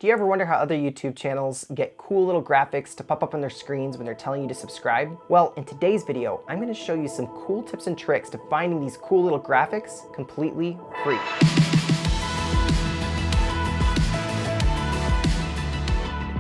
Do you ever wonder how other YouTube channels get cool little graphics to pop up on their screens when they're telling you to subscribe? Well, in today's video, I'm going to show you some cool tips and tricks to finding these cool little graphics completely free.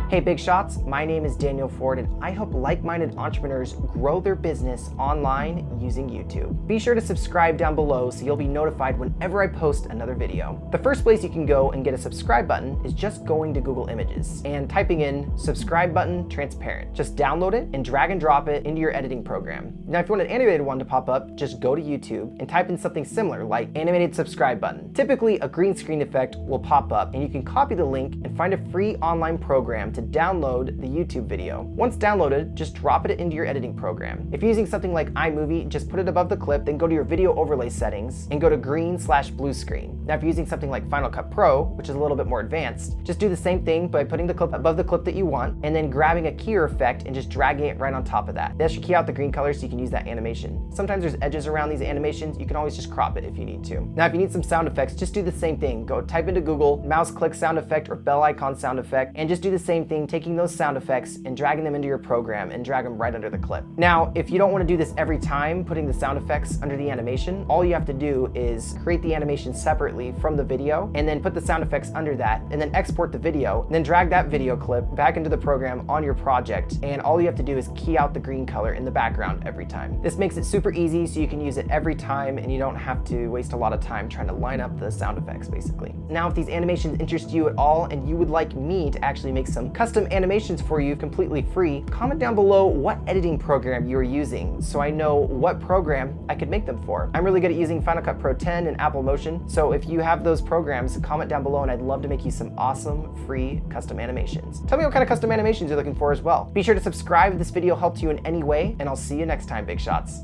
Hey Big Shots, my name is Daniel Ford and I help like-minded entrepreneurs grow their business online using YouTube. Be sure to subscribe down below so you'll be notified whenever I post another video. The first place you can go and get a subscribe button is just going to Google Images and typing in subscribe button transparent. Just download it and drag and drop it into your editing program. Now if you want an animated one to pop up, just go to YouTube and type in something similar like animated subscribe button. Typically a green screen effect will pop up and you can copy the link and find a free online program to download the YouTube video. Once downloaded, just drop it into your editing program. If you're using something like iMovie, just put it above the clip, then go to your video overlay settings and go to green/blue screen. Now if you're using something like Final Cut Pro, which is a little bit more advanced, just do the same thing by putting the clip above the clip that you want and then grabbing a keyer effect and just dragging it right on top of that. That should key out the green color so you can use that animation. Sometimes there's edges around these animations, you can always just crop it if you need to. Now if you need some sound effects, just do the same thing. Go type into Google, mouse click sound effect or bell icon sound effect, and just do the same thing, taking those sound effects and dragging them into your program and drag them right under the clip. Now, if you don't want to do this every time, putting the sound effects under the animation, all you have to do is create the animation separately from the video and then put the sound effects under that and then export the video and then drag that video clip back into the program on your project. And all you have to do is key out the green color in the background every time. This makes it super easy so you can use it every time and you don't have to waste a lot of time trying to line up the sound effects basically. Now, if these animations interest you at all and you would like me to actually make some custom animations for you completely free, comment down below what editing program you're using so I know what program I could make them for. I'm really good at using Final Cut Pro 10 and Apple Motion, so if you have those programs, comment down below and I'd love to make you some awesome free custom animations. Tell me what kind of custom animations you're looking for as well. Be sure to subscribe if this video helped you in any way, and I'll see you next time, Big Shots.